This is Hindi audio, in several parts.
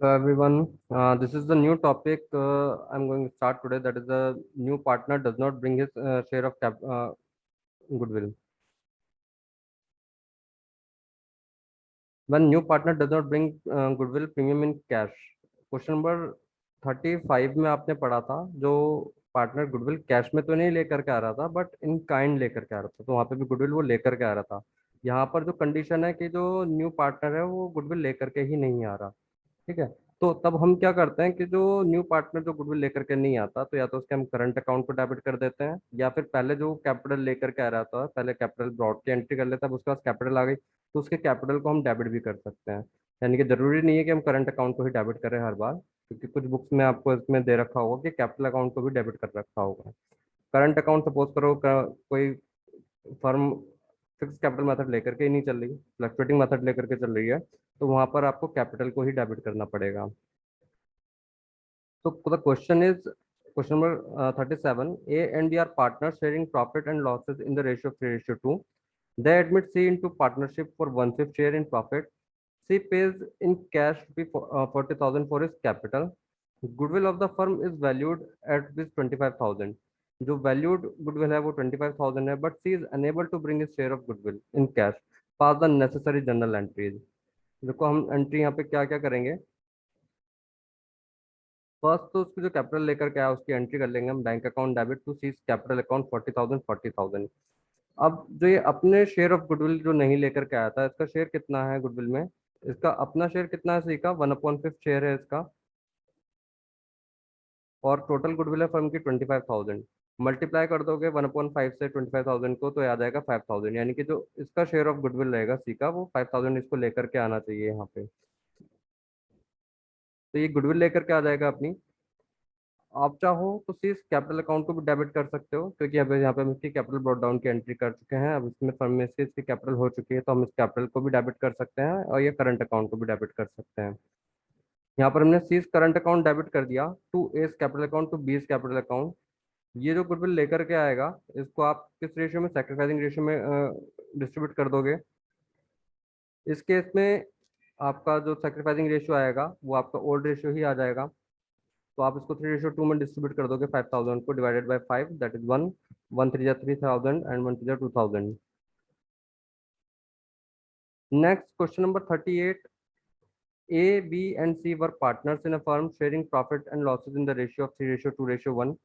So everyone, this is the new topic I'm going to start today. That is, the new partner does not bring his share of goodwill. When new partner does not bring goodwill premium in cash. Question number 35 में आपने पढ़ा था, जो पार्टनर गुडविल कैश में तो नहीं लेकर के आ रहा था, बट इन काइंड लेकर के आ रहा था, तो वहां पे भी गुडविल वो लेकर के आ रहा था। यहाँ पर जो कंडीशन है कि जो न्यू पार्टनर है वो गुडविल लेकर के ही नहीं आ रहा। ठीक है। तो तब हम क्या करते हैं कि जो न्यू पार्टनर जो गुडविल लेकर के नहीं आता, तो या तो उसके हम करंट अकाउंट को डेबिट कर देते हैं, या फिर पहले जो कैपिटल लेकर के आ रहा था, पहले कैपिटल ब्रॉड की एंट्री कर लेता है, अब उसके पास कैपिटल आ गई तो उसके कैपिटल को हम डेबिट भी कर सकते हैं। यानी कि जरूरी नहीं है कि हम करंट अकाउंट को ही डेबिट करें हर बार, क्योंकि कुछ बुक्स में आपको इसमें दे रखा होगा कि कैपिटल अकाउंट को भी डेबिट कर रखा होगा। करंट अकाउंट सपोज करो कोई फर्म फिक्स कैपिटल मेथड लेकर के ही नहीं चल रही, फ्लक्चुएटिंग मेथड लेकर के चल रही है, तो वहां पर आपको कैपिटल को ही डेबिट करना पड़ेगा। So the question is, question number 37. A and B are partners sharing profit and losses in the ratio of 3:2. They admit C into partnership for one-fifth share in profit. C pays in cash 40,000 for his capital. Goodwill of the firm is valued at this 25,000. जो valued goodwill है वो 25,000 है, but C is unable to bring his share of goodwill in cash. Pass the necessary journal entries. देखो हम एंट्री यहाँ पे क्या क्या करेंगे। फर्स्ट तो उसकी जो कैपिटल लेकर के आया उसकी एंट्री कर लेंगे हम, bank account debit to C's capital account 40,000 40,000। अब जो ये अपने शेयर ऑफ गुडविल जो नहीं लेकर के आया था, इसका शेयर कितना है गुडविल में, इसका अपना शेयर कितना है, सी का 1/5 शेयर है इसका, और टोटल गुडविल है फर्म की 25,000। मल्टीप्लाई कर दोगे 1/5 से 25,000 को, तो आ जाएगा 5,000, यानी कि जो इसका शेयर ऑफ गुडविल रहेगा सी का वो 5,000 इसको लेकर के आना चाहिए यहाँ पे। तो ये गुडविल लेकर के आ जाएगा अपनी। आप चाहो तो शीर्ष कैपिटल अकाउंट को भी डेबिट कर सकते हो, क्योंकि अब यहाँ पे हम इसकी कैपिटल ब्रॉट डाउन की एंट्री कर चुके हैं, अब इसमें फर्म में से इसकी कैपिटल हो चुकी है, तो हम इस कैपिटल को भी डेबिट कर सकते हैं और ये करंट अकाउंट को भी डेबिट कर सकते हैं। यहाँ पर हमने सीज करंट अकाउंट डेबिट कर दिया to S capital account to B's capital account. ये जो गुडविल लेकर के आएगा इसको आप किस रेशियो में, सेक्रीफाइसिंग रेशियो में डिस्ट्रीब्यूट कर दोगे। इस केस में आपका जो सेक्रीफाइसिंग रेशियो आएगा वो आपका ओल्ड रेशियो ही आ जाएगा, तो आप इसको 3:2 में डिस्ट्रीब्यूट कर दोगे 5,000 को, divided by 5, that is 1, 1 3 3,000 and 1 2 2,000। Next question number 38. A, B, and C were partners in a firm sharing profit and losses in the ratio of 3:2:1.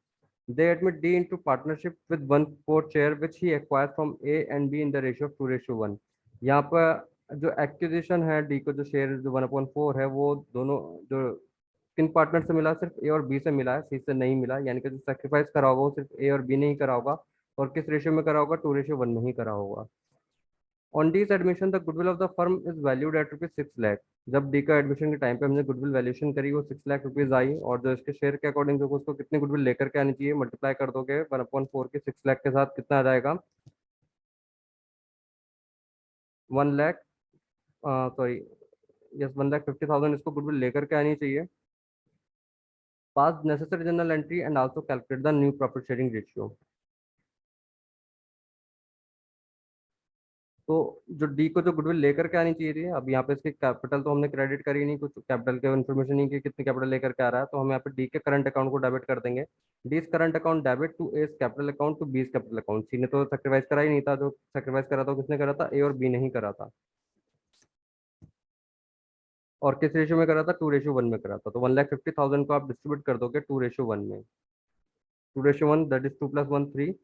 They admit D into partnership with 1/4 share which he acquired from A and B in the ratio of 2:1. यहाँ पर जो एक्विजिशन है डी को, जो शेयर जो 1/4 है, वो दोनों जो किन पार्टनर से मिला, सिर्फ ए और बी से मिला है, सी से नहीं मिला, यानी कि जो सेक्रीफाइस करा होगा वो सिर्फ ए और बी ने ही करा होगा, और किस रेशियो में करा होगा, 2:1 में ही करा होगा। On D's admission the goodwill of the firm is valued at ₹6 lakh. जब डी का एडमिशन के टाइम पे हमने गुडविल वैल्यूएशन करी वो 6 लाख रुपीज आई, और जो इसके शेयर के अकॉर्डिंग जो उसको कितनी गुडविल लेकर के आनी चाहिए, मल्टीप्लाई कर दोगे 1/4 के 6 लाख के साथ, कितना आ जाएगा, 1 लाख, सॉरी, यस, 1,50,000 इसको गुडविल लेकर के आनी चाहिए। पास necessary general entry and also calculate the new profit sharing ratio. तो जो डी को जो गुडविल लेकर के आनी चाहिए थी, अब यहाँ पे इसकी कैपिटल तो हमने क्रेडिट करी नहीं, कुछ कैपिटल के इन्फॉर्मेशन नहीं कि कितनी कैपिटल लेकर के आ रहा है, तो हम यहाँ पे डी के करंट अकाउंट को डेबिट कर देंगे। D current account debit to S capital account to B's capital account. C ने तो सेक्रीफाइस करा ही नहीं था, जो सेक्रीफाइस करा था किसने करा था, ए और बी ने ही करा था, और किस रेशियो में करा था, 2:1 में करा था। तो 1,50,000 को आप डिस्ट्रीब्यूट कर दोगे 2:1 में, 2:1 दैट इज 2 + 1 3,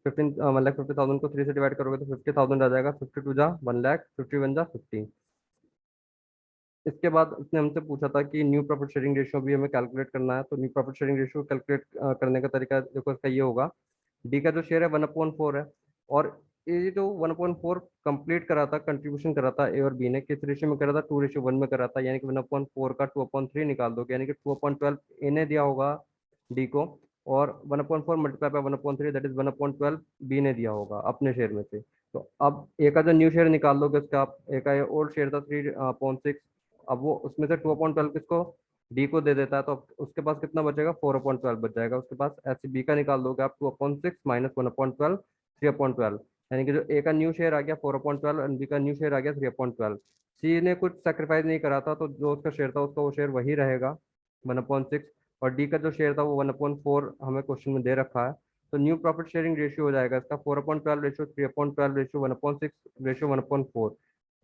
1,50,000 को 3 से डिवाइड करोगे तो 50,000 आ जाएगा, 52 जा 1 लाख, 51 जा 50। इसके बाद उसने हमसे पूछा था कि न्यू प्रॉफिट शेयरिंग रेशियो भी हमें कैलकुलेट करना है, तो new profit sharing ratio calculate करने का तरीका देखो इसका ये होगा। डी का जो शेयर है 1/4 है, और ये जो 1/4 कंप्लीट करा था, कंट्रीब्यूशन करा था ए और बी ने, किस रेशियो में करा था, 2:1 में करा था, यानी कि 1/4 का 2/3 निकाल दोगे, यानी कि 2/12 ए ने दिया होगा डी को, और 1/4 multiply by 1/3 that is 1/12 B ने दिया होगा अपने शेयर में से। तो अब ए का जो न्यू शेयर निकाल दोगे उसका, आप ए का ये ओल्ड शेयर था 3/6, अब वो उसमें से 2/12 किसको, डी को दे देता है, तो अब उसके पास कितना बचेगा, 4/12 बच जाएगा उसके पास। ऐसे बी का निकाल दोगे आप, 2/6 माइनस 1/12, 3/12, यानी कि जो ए का न्यू शेयर आ गया 4/12 एंड बी का न्यू शेयर आ गया 3/12। सी ने कुछ सेक्रीफाइस नहीं करा था, तो जो उसका शेयर था उसका वो शेयर वही रहेगा 1/6। और डी का जो शेयर था वो 1/4 हमें क्वेश्चन में दे रखा है। तो न्यू प्रॉफिट शेयरिंग रेशियो हो जाएगा इसका 4/12 रेशियो, 3/12 रेशियो, 1/6 रेशियो 1/4।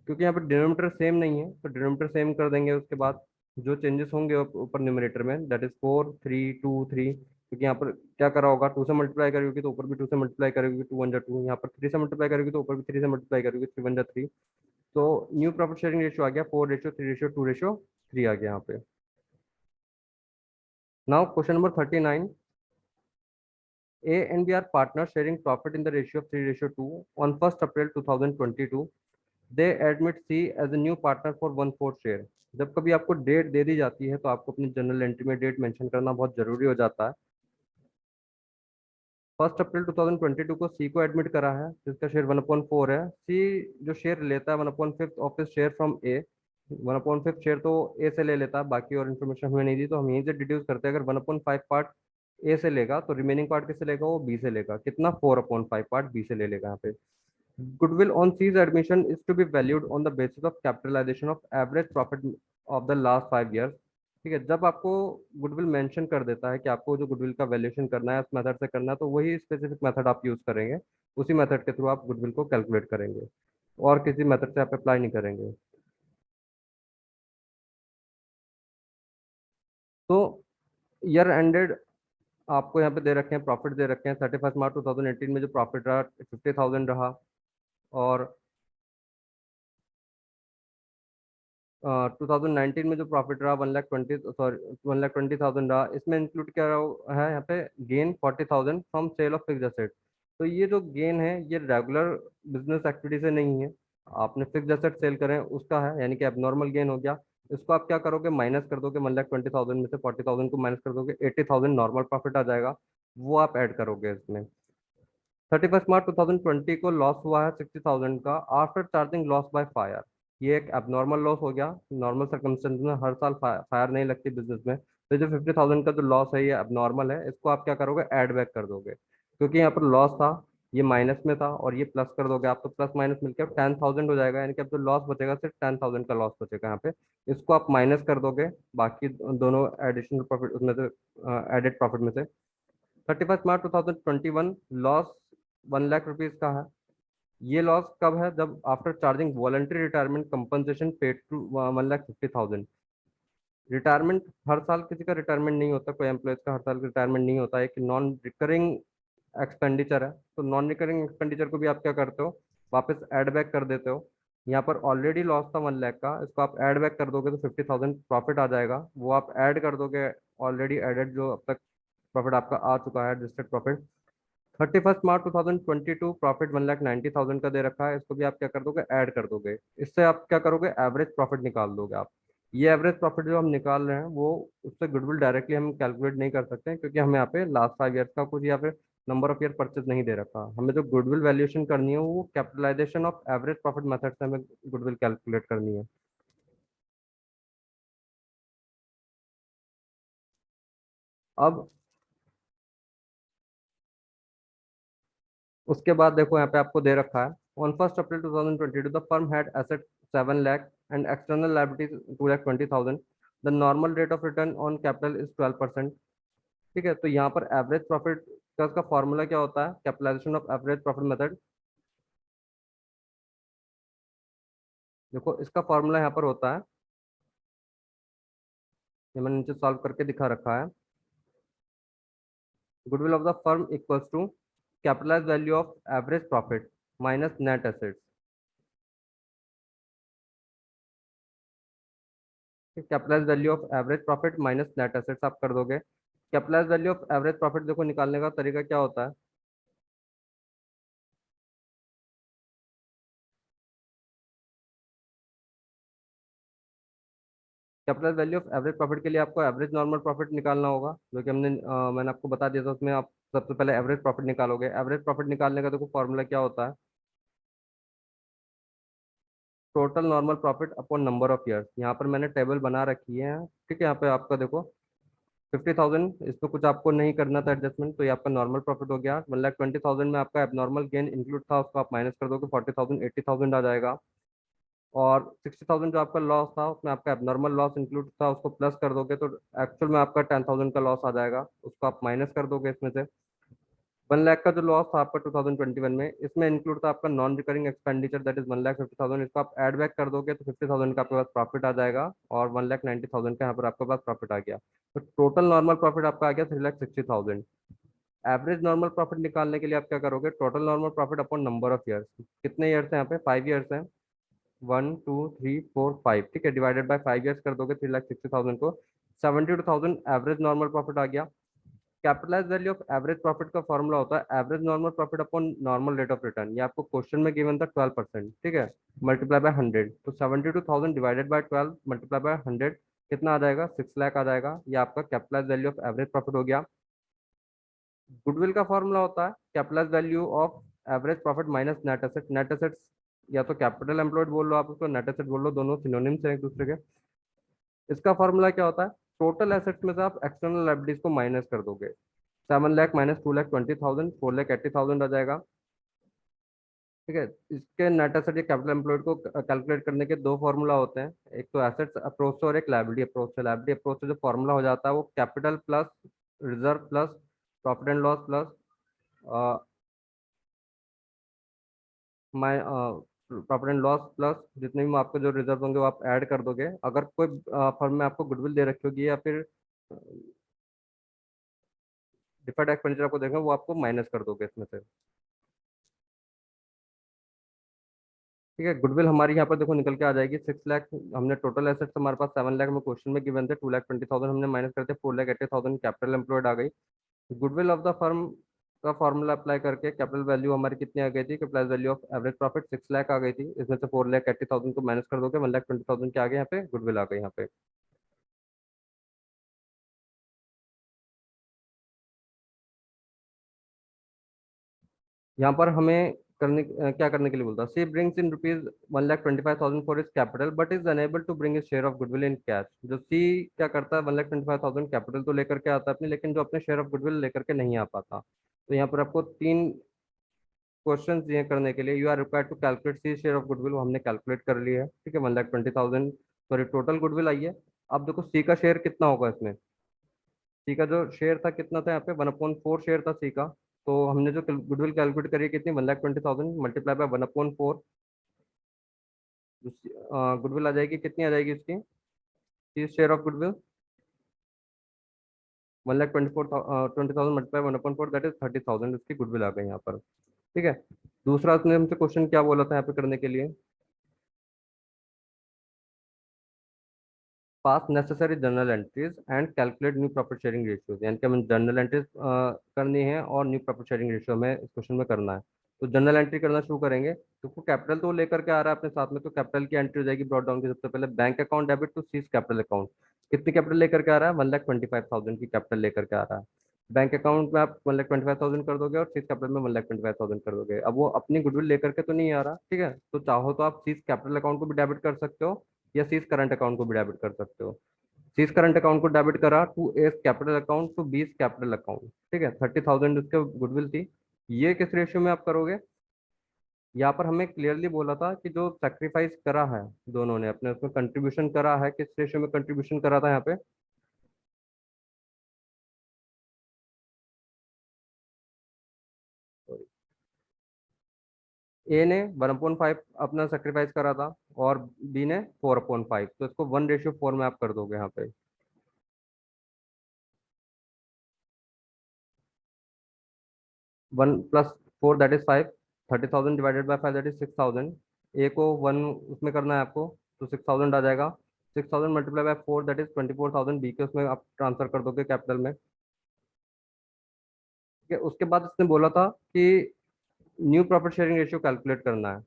क्योंकि यहाँ पर डिनोमिनेटर सेम नहीं है तो डिनोमिनेटर सेम कर देंगे। उसके बाद जो चेंजेस होंगे ऊपर न्यूमरेटर में, दैट इज 4 3 2 3, क्योंकि यहाँ पर क्या करा होगा, 2 से मल्टीप्लाई करोगे तो ऊपर भी 2 से मल्टीप्लाई करोगे, 2 1 जा 2, यहाँ पर 3 से मल्टीप्लाई करोगे तो ऊपर भी 3 से मल्टीप्लाई करोगे, 3 1 जा 3। तो न्यू प्रॉफिट शेयरिंग रेशियो आ गया 4:3:2:3 आ गया यहाँ पे। Now question number 39। A and B are partners sharing profit in the ratio of 3:2 on 1st April 2022. They admit C as a new partner for 1/4 share। जब कभी आपको डेट दे दी जाती है तो आपको अपनी जनरल एंट्री में डेट मेंशन करना बहुत जरूरी हो जाता है। 1 अप्रैल 2022 को सी को एडमिट करा है जिसका शेयर 1/4 है। सी जो शेयर लेता है 1/5 of his share from A, 1/5 share तो ए से ले लेता है, बाकी और इन्फॉर्मेशन हमें नहीं दी तो हम यहीं से डिड्यूस करते हैं। अगर 1/5 पार्ट ए से लेगा तो रिमेनिंग पार्ट किससे लेगा, वो बी से लेगा। कितना, 4/5 पार्ट बी से ले लेगा यहाँ पे। Goodwill on C's admission is to be valued on the basis of capitalization of average profit of the last 5 years। ठीक है, जब आपको गुडविल मेंशन कर देता है कि आपको जो गुडविल का वैल्यूएशन करना है उस मेथड से करना है, तो वही स्पेसिफिक मेथड आप यूज करेंगे। उसी मेथड के थ्रू आप गुडविल को कैलकुलेट करेंगे और किसी मेथड से आप अप्लाई नहीं करेंगे। तो ईयर एंडेड आपको यहाँ पे दे रखे हैं, प्रॉफिट दे रखे हैं। 31 मार्च 2018 में जो प्रॉफिट रहा 50,000 रहा, और 2019 में जो प्रॉफिट रहा 1,20,000 रहा। इसमें इंक्लूड क्या है यहाँ पे, gain 40,000 from sale of fix asset. तो ये जो गेन है ये रेगुलर बिजनेस एक्टिविटी से नहीं है, आपने फिक्स एसेट सेल करें उसका है, यानी कि एबनॉर्मल गेन हो गया। इसको आप क्या करोगे, माइनस कर दोगे। 1,20,000 में से 40,000 को माइनस कर दोगे, 80,000 नॉर्मल प्रॉफिट आ जाएगा, वो आप ऐड करोगे इसमें। 31 मार्च 2020 को लॉस हुआ है 60,000 का after charging loss by fire. ये एक एबनॉर्मल लॉस हो गया। नॉर्मल सर्कमस्टेंस में हर साल फायर नहीं लगती बिजनेस में, तो जो 50,000 का जो लॉस है ये एबनॉर्मल है। इसको आप क्या करोगे, ऐड बैक कर दोगे, क्योंकि यहाँ पर लॉस था, ये माइनस में था और ये प्लस कर दोगे आप, तो प्लस माइनस मिलकर 10,000 हो जाएगा। यानी कि अब जो लॉस बचेगा सिर्फ 10,000 का लॉस बचेगा यहाँ पे। इसको आप माइनस कर दोगे बाकी दोनों एडिशनल प्रॉफिट उसमें से, एडेड प्रॉफिट में से। 31 मार्च 2021 लॉस 1 लाख रुपीज का है। ये लॉस कब है, जब after charging voluntary retirement compensation paid to 1,50,000। Retirement हर साल किसी का रिटायरमेंट नहीं होता, कोई एम्प्लॉयज का हर साल रिटायरमेंट नहीं होता है, कि नॉन रिकरिंग एक्सपेंडिचर है। तो नॉन रिकरिंग एक्सपेंडिचर को भी आप क्या करते हो, वापस ऐड बैक कर देते हो। यहाँ पर ऑलरेडी लॉस था 1 लाख का, इसको आप ऐड बैक कर दोगे तो 50,000 प्रॉफिट आ जाएगा, वो आप ऐड कर दोगे ऑलरेडी एडेड जो अब तक प्रॉफिट आपका आ चुका है, एडजस्टेड प्रॉफिट। 31 मार्च 2022 प्रॉफिट 1,90,000 का दे रखा है, इसको भी आप क्या कर दोगे, ऐड कर दोगे। इससे आप क्या करोगे, एवरेज प्रॉफिट निकाल दोगे आप। ये एवरेज प्रॉफिट जो हम निकाल रहे हैं वो, उससे गुडविल डायरेक्टली हम कैलकुलेट नहीं कर सकते हैं, क्योंकि हमें यहाँ पे लास्ट 5 ईयर्स का कुछ या फिर नंबर ऑफ ईयर परचेज नहीं दे रखा। हमें जो गुडविल वैल्यूएशन करनी है वो capitalisation of average profit method से हमें गुडविल कैलकुलेट करनी है। अब उसके बाद देखो यहाँ पे आपको दे रखा है, on 1 April 2022 the firm had asset 7 lakh and external liabilities 2,20,000। The normal rate of return on capital is 12%। ठीक है, तो यहाँ पर एवरेज प्रॉफिट का उसका फॉर्मूला क्या होता है, capitalisation of average profit method. देखो इसका फॉर्मूला यहाँ पर होता है, ये मैंने नीचे सॉल्व करके दिखा रखा है। Goodwill of the firm equals to capitalise value of average profit minus net assets. Capitalise value of average profit minus net assets आप कर दोगे। Capitalise value of average profit देखो निकालने का तरीका क्या होता है। Capital value of average profit के लिए आपको एवरेज नॉर्मल प्रॉफिट निकालना होगा, जो कि मैंने आपको बता दिया था। उसमें आप सबसे पहले एवरेज प्रॉफिट निकालोगे। एवरेज प्रॉफिट निकालने का देखो फॉर्मूला क्या होता है, total normal profit upon number of years. यहाँ पर मैंने टेबल बना रखी है, ठीक है। यहाँ पे आपका देखो 50,000, इसमें कुछ आपको नहीं करना था एडजस्टमेंट, तो ये आपका नॉर्मल प्रॉफिट हो गया। 1,20,000 में आपका एबनॉर्मल गेन इंक्लूड था, उसको आप माइनस कर दोगे, 40,000 80,000 आ जाएगा। और 60,000 जो आपका लॉस था उसमें आपका एबनॉर्मल लॉस इंक्लूड था, उसको प्लस कर दोगे तो एक्चुअल में आपका 10,000 का लॉस आ जाएगा, उसको आप माइनस कर दोगे इसमें से। 1 लाख का जो लॉस था आपका 2021 में, इसमें इंक्लूड था आपका non recurring expenditure that is 1,50,000, इसको आप ऐड बैक कर दोगे तो 50,000 का आपके पास प्रॉफिट आ जाएगा, और 1,90,000 का यहाँ पर आपके पास प्रॉफिट आ गया। तो टोटल नॉर्मल प्रॉफिट आपका आ गया 3,60,000। एवरेज नॉर्मल प्रॉफिट निकालने के लिए आप क्या करोगे, total normal profit upon number of years, कितने ईयर्स हैं यहाँ पे, 5 ईयर्स हैं, 1 2 3 4 5, ठीक है, डिवाइडेड बाय 5 ईयर्स कर दोगे 3,60,000 को, 72,000 एवरेज नॉर्मल प्रॉफिट आ गया। Capitalise value of average profit का फॉर्मूला होता है average normal profit upon normal rate of return, ये आपको क्वेश्चन में गिवन था 12%, ठीक है, मल्टीप्लाई बाय 100, तो 72,000 डिवाइडेड बाय 12 मल्टीप्लाई बाय 100 कितना आ जाएगा, 6 लाख आ जाएगा। ये आपका capitalise value of average profit हो गया। गुडविल का फॉर्मूला होता है capitalise value of average profit minus net asset, net assets या तो कैपिटल एम्प्लॉयड बोल लो आप उसको, नेट एसेट बोल लो, दोनों सिनोनिम्स हैं एक दूसरे के। इसका फॉर्मूला क्या होता है, टोटल एसेट्स में से आप एक्सटर्नल लायबिलिटीज को माइनस कर दोगे, 7 लाख माइनस 2,20,000, 4,80,000 आ जाएगा, ठीक है। इसके नेट एसेट या कैपिटल एम्प्लॉयड को कैलकुलेट करने के दो फॉर्मूला होते हैं, एक तो एसेट्स अप्रोच से और एक लायबिलिटी अप्रोच से। लायबिलिटी अप्रोच से जो फॉर्मूला हो जाता है वो capital plus reserve plus profit and loss plus my profit and loss plus जितने भी आपके जो रिजर्व होंगे वो आप ऐड कर दोगे। अगर कोई फर्म में आपको गुडविल दे रखी होगी या फिर डिफर्ड एक्सपेंडिचर आपको देखेंगे वो आपको माइनस कर दोगे इसमें से, ठीक है। गुडविल हमारी यहाँ पर देखो निकल के आ जाएगी 6 लाख, हमने टोटल एसेट्स हमारे पास 7 लाख में क्वेश्चन में गिवन थे, 2,20,000 हमने माइनस करते 4,80,000 कैपिटल एम्प्लॉयड आ गई। गुडविल ऑफ द फर्म का फॉर्मूला अप्लाई करके कैपिटल वैल्यू हमारी कितनी आ गई थी, capital value of average profit 6 lakh आ गई थी, इसमें से 4,80,000 को माइनस कर दोगे, 1,20,000 के आगे यहाँ पे गुडविल आ गई यहाँ पे। यहाँ पर हमें क्या करने के लिए बोलता है, C brings in rupees 1,25,000 for is capital but is unable to bring is share of goodwill in cash. जो सी क्या करता है, 1,25,000 कैपिटल तो लेकर के आता है अपने, लेकिन जो अपने शेयर ऑफ गुडविल लेकर के नहीं आ पाता। तो यहाँ पर आपको तीन क्वेश्चन दिए करने के लिए, you are required to calculate C share of goodwill, वो हमने कैलकुलेट कर लिया है, ठीक है, 1,20,000 सॉरी टोटल गुडविल आई है। अब देखो सी का शेयर कितना होगा इसमें, सी का जो शेयर था कितना था यहाँ पे, 1/4 शेयर था सी का। तो हमने जो गुडविल कैलकुलेट करी है कितनी, 1,20,000 मल्टीप्लाई बाय 1/4, गुडविल आ जाएगी कितनी आ जाएगी इसकी, C share of goodwill 1,24,20,000 multiply 1/4 that is 30,000, इसकी गुडविल आ गई यहाँ पर, ठीक है। दूसरा उसने हमसे क्वेश्चन क्या बोला था यहाँ पे करने के लिए, पास necessary journal entries and calculate new profit sharing ratios, यानी कि हमें जर्नल एंट्रीज करनी है और न्यू प्रॉफिट शेयरिंग रेशियो में इस क्वेश्चन में करना है। तो जनरल एंट्री करना शुरू करेंगे, तो कैपिटल तो वो लेकर के आ रहा है अपने साथ में, तो कैपिटल की एंट्री हो जाएगी ब्रॉड डाउन की, सबसे पहले bank account debit to C's capital account. कितनी कैपिटल लेकर के आ रहा है, 1,25,000 की कैपिटल लेकर के आ रहा है। बैंक अकाउंट में आप 1,25,000 कर दोगे और सीज कैपिटल में 1,25,000 कर दोगे। अब वो अपनी गुडविल लेकर के तो नहीं आ रहा, ठीक है, तो चाहो तो आप सीज कैपिटल अकाउंट को भी डेबिट कर सकते हो या सीज करंट अकाउंट को भी डेबिट कर सकते हो। सीज करंट अकाउंट को डेबिट करा to S capital account to B's capital account, ठीक है, 30,000 उसके गुडविल थी। ये किस रेशियो में आप करोगे, यहाँ पर हमें क्लियरली बोला था कि जो सेक्रीफाइस करा है दोनों ने अपने उसमें कंट्रीब्यूशन करा है, किस रेशियो में कंट्रीब्यूशन करा था यहाँ पे, ए ने 1/5 अपना सेक्रीफाइस करा था और बी ने 4/5, तो इसको 1:4 में आप कर दोगे यहाँ पे। 1 + 4 that is 5, 30,000 divided by 5 that is 6,000। ए को 1 उसमें करना है आपको, तो 6,000 आ जाएगा। 6,000 multiply by 4 that is 24,000, B के उसमें आप ट्रांसफर कर दोगे कैपिटल में, ठीक है। उसके बाद इसने बोला था कि new profit sharing ratio calculate करना है।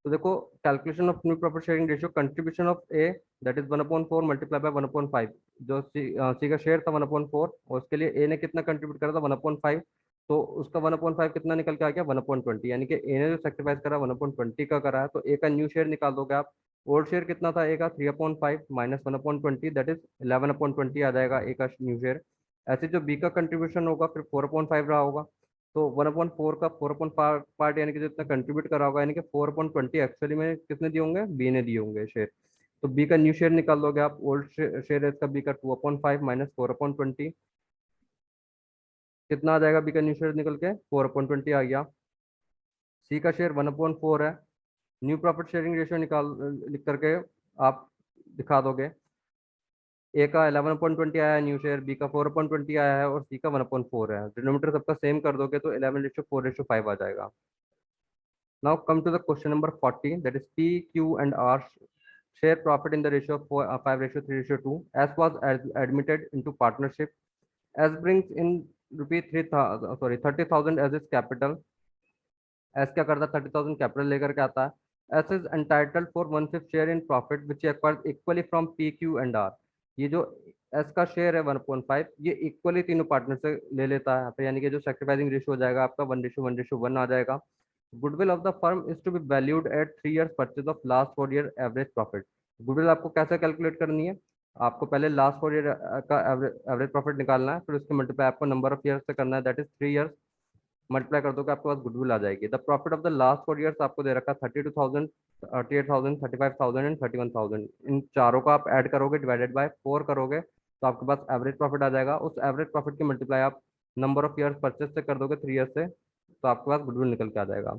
तो देखो calculation of new profit sharing ratio, contribution of A that is 1/4 multiply bye 1/5, जो सी का शेयर था 1/4 और उसके लिए ए ने कितना कंट्रीब्यूट करा था 1/5, तो उसका 1/5 कितना निकल के आ गया 1/20, यानी कि ए ने जो सेक्रीफाइस करा 1/20 का करा है, तो ए का न्यू शेयर निकाल दोगे आप। ओल्ड शेयर कितना था ए का, 3/5 माइनस 1/20 दैट इज 11/20 आ जाएगा ए का न्यू शेयर। ऐसे जो बी का कंट्रीब्यूशन होगा फिर 4/5 रहा होगा, तो 1/4 का 4 पार्ट यानी कि जितना कंट्रीब्यूट करा होगा, यानी कि 4/20 एक्चुअली में किसने दिए होंगे, बी ने दिए होंगे शेयर। तो बी का न्यू शेयर निकाल लोगे आप, ओल्ड शेयर है इसका बी का 2/5 माइनस 4/20, कितना आ जाएगा बी का न्यू शेयर निकल के, 4/20 आ गया। सी का शेयर 1/4 है, न्यू प्रॉफिट शेयरिंग रेशियो निकाल लिख करके आप दिखा दोगे। ए का 11/20 आया है न्यू शेयर, बी का 4/20 आया है और सी का 1/4 है। डिनोमिनेटर सबका सेम कर दोगे तो 11:4:5 आ जाएगा। Now come to the question number 40, that is P, Q, and R share profit in the ratio of 5:3:2 as was admitted into partnership as brings in rupee 3,000 sorry 30,000 as its capital। S क्या करता है, 30,000 कैपिटल लेकर के आता है। S is entitled for 1/5 share in profit which acquired equally from P Q and R. ये जो एस का शेयर है 1/5, ये इक्वली तीनों पार्टनर से ले लेता है यहाँ पे, यानी कि जो सेक्रीफाइसिंग रेशियो हो जाएगा आपका 1:1:1 आ जाएगा। Goodwill of the firm is to be valued at 3 years purchase of last 4 year average profit. Goodwill आपको कैसे कैलकुलेट करनी है, आपको पहले लास्ट 4 year का एवरेज प्रॉफिट निकालना है, फिर उसके मल्टीप्लाई आपको नंबर ऑफ ईयर्स से करना है, दैट इज 3 years। मल्टीप्लाई कर दो कि आपके पास गुडविल आ जाएगी। The profit of the last 4 years आपको दे रखा है 32,000, 38,000, 35,000 एंड 31,000। इन चारों का आप ऐड करोगे, डिवाइडेड बाय 4 करोगे तो आपके पास एवरेज प्रॉफिट आ जाएगा। उस एवरेज प्रॉफिट की मल्टीप्लाई आप नंबर ऑफ ईयर्स परचेज से कर दोगे 3 years से, तो आपके पास गुडविल निकल के आ जाएगा।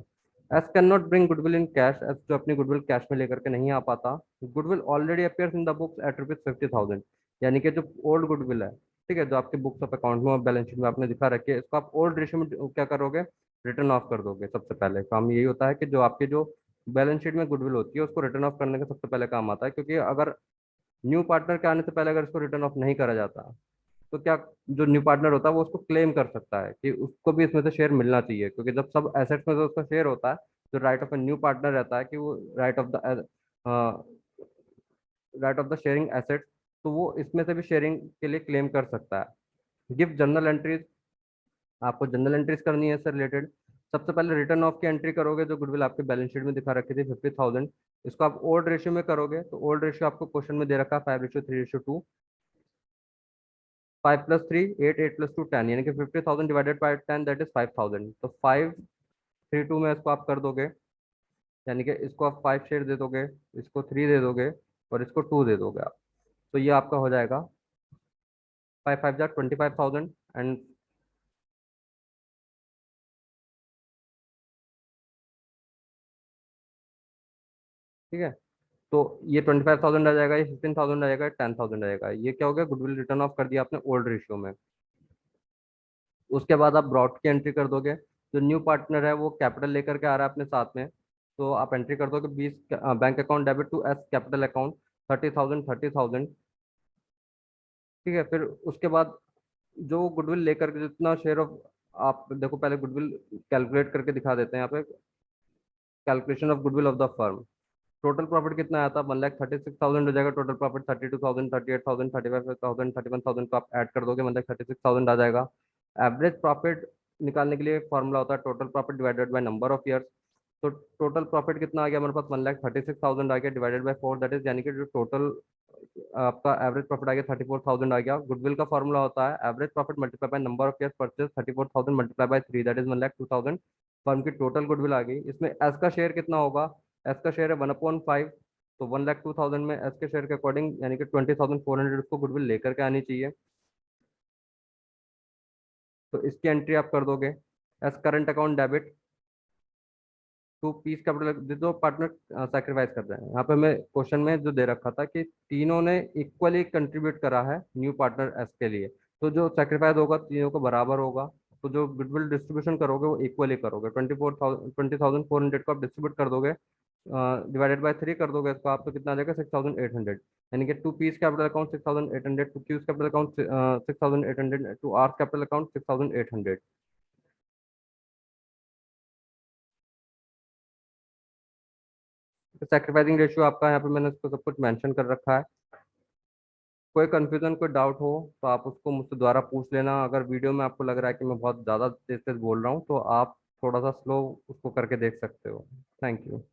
S can not bring goodwill in cash, S जो अपनी गुडविल कैश में लेकर के नहीं आ पाता। Goodwill already appears in the books at ₹50,000, यानी कि जो ओल्ड गुडविल है, ठीक है, जो आपके बुक्स ऑफ अकाउंट में और बैलेंस शीट में आपने दिखा रखी है, इसको आप ओल्ड रेशियो में क्या करोगे, रिटर्न ऑफ कर दोगे। सबसे पहले काम यही होता है कि जो आपके जो बैलेंस शीट में गुडविल होती है उसको रिटर्न ऑफ करने का सबसे पहले काम आता है, क्योंकि अगर न्यू पार्टनर के आने से पहले अगर इसको रिटर्न ऑफ नहीं करा जाता तो क्या जो न्यू पार्टनर होता है वो उसको क्लेम कर सकता है कि उसको भी इसमें से शेयर मिलना चाहिए, क्योंकि जब सब एसेट्स में से उसका शेयर होता है तो right of a new partner रहता है कि वो right of the sharing assets, तो वो इसमें से भी शेयरिंग के लिए क्लेम कर सकता है। गिव जर्नल एंट्रीज, आपको जनरल एंट्रीज करनी है इससे रिलेटेड। सबसे पहले रिटर्न ऑफ की एंट्री करोगे, जो गुडविल आपके बैलेंस शीट में दिखा रखी थी 50,000, इसको आप ओल्ड रेशियो में करोगे, तो ओल्ड रेशियो आपको क्वेश्चन में दे रखा है 5:3:2। 5 + 3 8, 8 + 2 10, यानी कि 50,000 डिवाइडेड बाय 10 दैट इज 5,000। तो 5:3:2 में इसको आप कर दोगे, यानी कि इसको आप 5 शेयर दे दोगे, इसको 3 दे दोगे और इसको 2 दे दोगे आप, तो ये आपका हो जाएगा 5 5 = 25,000 एंड ठीक है। तो ये 25,000 आ जाएगा, ये 15,000 आ जाएगा, 10,000 आ जाएगा। ये क्या हो गया, गुडविल रिटर्न ऑफ कर दिया आपने ओल्ड रेशियो में। उसके बाद आप ब्रॉड की एंट्री कर दोगे, जो न्यू पार्टनर है वो कैपिटल लेकर के आ रहा है अपने साथ में, तो आप एंट्री कर दोगे 20 bank account debit to S capital account 30,000 30,000, ठीक है। फिर उसके बाद जो गुडविल लेकर के जितना शेयर ऑफ, आप देखो पहले गुडविल कैलकुलेट करके दिखा देते हैं यहाँ पे, calculation of goodwill of the firm. Total profit कितना आया था, 1,36,000 हो जाएगा। टोटल प्रॉफिट 32,000, 38,000, 35,000, 31,000 को आप ऐड कर दोगे, मतलब 36,000 आ जाएगा। एवरेज प्रॉफिट निकालने के लिए फॉर्मूला होता है total profit divided by number of years. तो टोटल प्रॉफिट कितना आ गया हमारे पास, 1,36,000 आ गया, डिवाइडेड बाय 4, दैट इज यानी कि जो टोटल आपका एवरेज प्रॉफिट आ गया 34,000 आ गया। गुडविल का फॉर्मूला होता है average profit multiply by number of years purchase, 34,000 multiply by 3, that is 1,02,000। Firm की टोटल गुडविल आ गई। इसमें एस का शेयर कितना होगा, एस का शेयर है 1/5, तो 1,02,000 में एस के शेयर के अकॉर्डिंग यानी कि 20,400 उसको गुडविल लेकर के आनी चाहिए, तो इसकी एंट्री आप कर दोगे। S current account debit to P's capital, जो पार्टनर सेक्रीफाइस कर रहे हैं, यहाँ पे हमें क्वेश्चन में जो दे रखा था कि तीनों ने इक्वली कंट्रीब्यूट करा है न्यू पार्टनर एस के लिए, तो जो सेक्रीफाइस होगा तीनों को बराबर होगा, तो जो गुडविल डिस्ट्रीब्यूशन करोगे वो इक्वली करोगे। 24,400 को आप डिस्ट्रीब्यूट कर दोगे, डिवाइडेड बाय 3 कर दोगे इसको आप, तो कितना आ जाएगा 6,800, यानी कि to P's capital account 6,800, to Q's capital account 6,800, to R's capital account 6,800। Sacrificing ratio आपका यहाँ पे मैंने इसको सब कुछ मेंशन कर रखा है। कोई कंफ्यूजन कोई डाउट हो तो आप उसको मुझसे दोबारा पूछ लेना। अगर वीडियो में आपको लग रहा है कि मैं बहुत ज़्यादा तेज तेज बोल रहा हूँ तो आप थोड़ा सा स्लो उसको करके देख सकते हो। Thank you.